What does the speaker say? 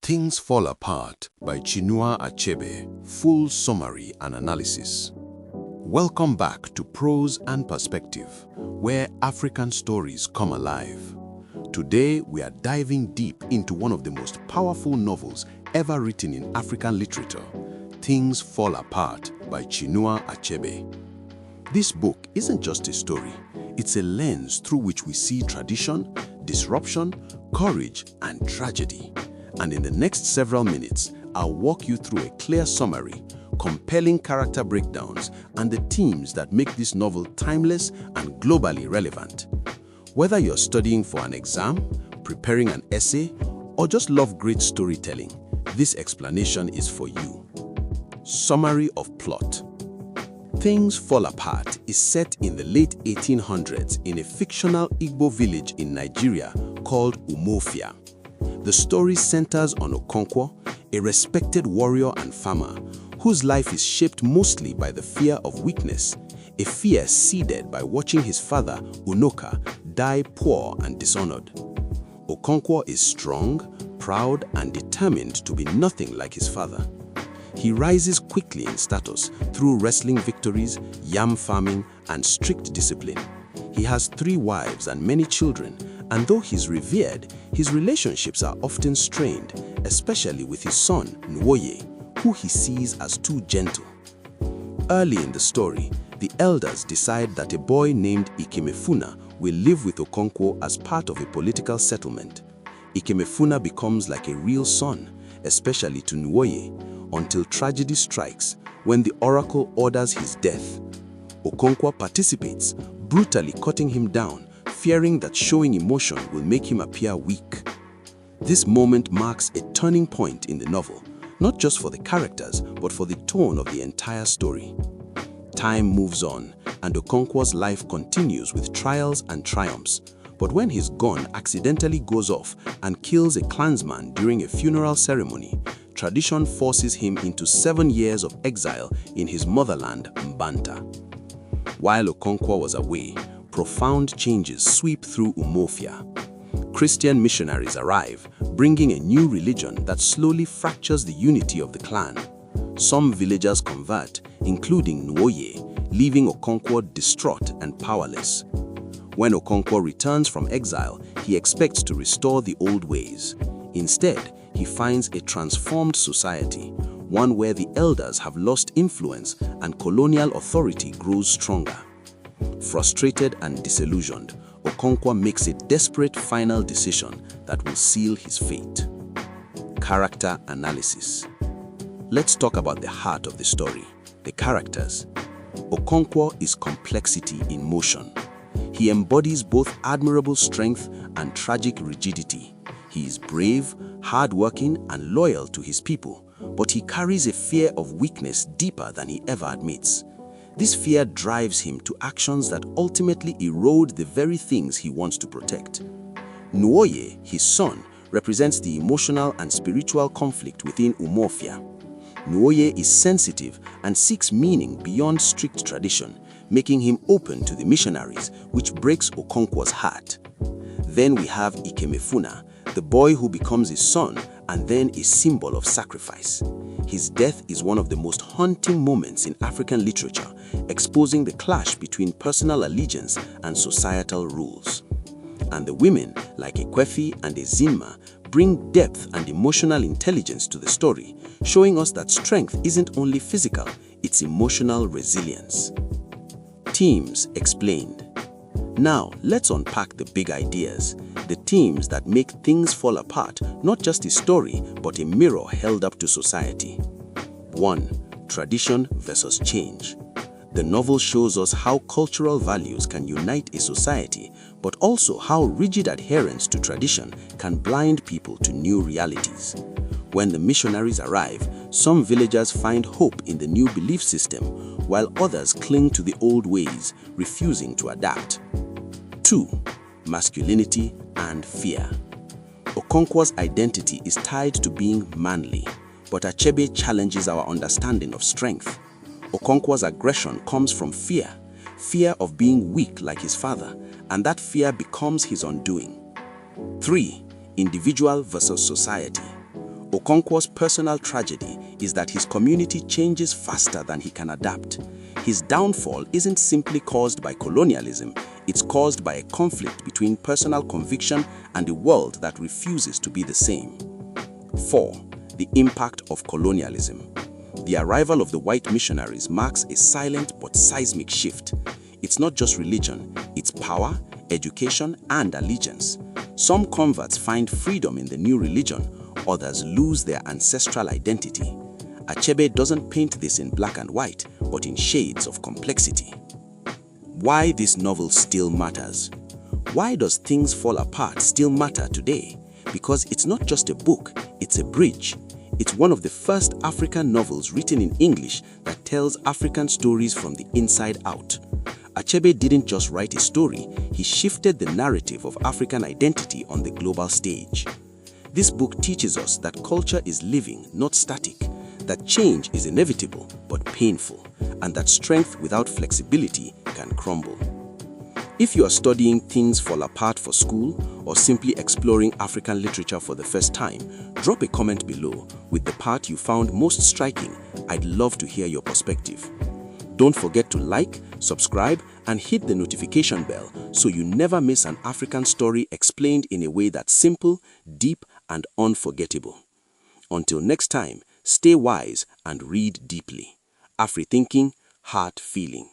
Things Fall Apart by Chinua Achebe. Full summary and analysis. Welcome back to Prose and Perspective, where African stories come alive. Today, we are diving deep into one of the most powerful novels ever written in African literature, Things Fall Apart by Chinua Achebe. This book isn't just a story, it's a lens through which we see tradition, disruption, courage, and tragedy. And in the next several minutes, I'll walk you through a clear summary, compelling character breakdowns, and the themes that make this novel timeless and globally relevant. Whether you're studying for an exam, preparing an essay, or just love great storytelling, this explanation is for you. Summary of plot. Things Fall Apart is set in the late 1800s in a fictional Igbo village in Nigeria called Umuofia. The story centers on Okonkwo, a respected warrior and farmer whose life is shaped mostly by the fear of weakness, a fear seeded by watching his father, Unoka, die poor and dishonored. Okonkwo is strong, proud, and determined to be nothing like his father. He rises quickly in status through wrestling victories, yam farming, and strict discipline. He has 3 wives and many children, and though he's revered, his relationships are often strained, especially with his son, Nwoye, who he sees as too gentle. Early in the story, the elders decide that a boy named Ikemefuna will live with Okonkwo as part of a political settlement. Ikemefuna becomes like a real son, especially to Nwoye, until tragedy strikes when the oracle orders his death. Okonkwo participates, brutally cutting him down, fearing that showing emotion will make him appear weak. This moment marks a turning point in the novel, not just for the characters, but for the tone of the entire story. Time moves on, and Okonkwo's life continues with trials and triumphs. But when his gun accidentally goes off and kills a clansman during a funeral ceremony, tradition forces him into 7 years of exile in his motherland, Mbanta. While Okonkwo was away, profound changes sweep through Umuofia. Christian missionaries arrive, bringing a new religion that slowly fractures the unity of the clan. Some villagers convert, including Nwoye, leaving Okonkwo distraught and powerless. When Okonkwo returns from exile, he expects to restore the old ways. Instead, he finds a transformed society, one where the elders have lost influence and colonial authority grows stronger. Frustrated and disillusioned, Okonkwo makes a desperate final decision that will seal his fate. Character analysis. Let's talk about the heart of the story, the characters. Okonkwo is complexity in motion. He embodies both admirable strength and tragic rigidity. He is brave, hardworking, and loyal to his people, but he carries a fear of weakness deeper than he ever admits. This fear drives him to actions that ultimately erode the very things he wants to protect. Nwoye, his son, represents the emotional and spiritual conflict within Umuofia. Nwoye is sensitive and seeks meaning beyond strict tradition, making him open to the missionaries, which breaks Okonkwo's heart. Then we have Ikemefuna, the boy who becomes his son and then a symbol of sacrifice. His death is one of the most haunting moments in African literature, exposing the clash between personal allegiance and societal rules. And the women, like Ekwefi and Ezinma, bring depth and emotional intelligence to the story, showing us that strength isn't only physical, it's emotional resilience. Themes explained. Now, let's unpack the big ideas, the themes that make Things Fall Apart not just a story, but a mirror held up to society. 1. Tradition versus change. The novel shows us how cultural values can unite a society, but also how rigid adherence to tradition can blind people to new realities. When the missionaries arrive, some villagers find hope in the new belief system, while others cling to the old ways, refusing to adapt. 2. Masculinity and fear. Okonkwo's identity is tied to being manly, but Achebe challenges our understanding of strength. Okonkwo's aggression comes from fear of being weak like his father, and that fear becomes his undoing. 3. Individual versus society. Okonkwo's personal tragedy is that his community changes faster than he can adapt. His downfall isn't simply caused by colonialism, it's caused by a conflict between personal conviction and a world that refuses to be the same. 4. The impact of colonialism. The arrival of the white missionaries marks a silent but seismic shift. It's not just religion, it's power, education, and allegiance. Some converts find freedom in the new religion, others lose their ancestral identity. Achebe doesn't paint this in black and white, but in shades of complexity. Why this novel still matters. Why does Things Fall Apart still matter today? Because it's not just a book, it's a bridge. It's one of the first African novels written in English that tells African stories from the inside out. Achebe didn't just write a story, he shifted the narrative of African identity on the global stage. This book teaches us that culture is living, not static, that change is inevitable but painful, and that strength without flexibility can crumble. If you are studying Things Fall Apart for school or simply exploring African literature for the first time, drop a comment below with the part you found most striking. I'd love to hear your perspective. Don't forget to like, subscribe, and hit the notification bell so you never miss an African story explained in a way that's simple, deep, and unforgettable. Until next time, stay wise and read deeply. Afri thinking, heart feeling.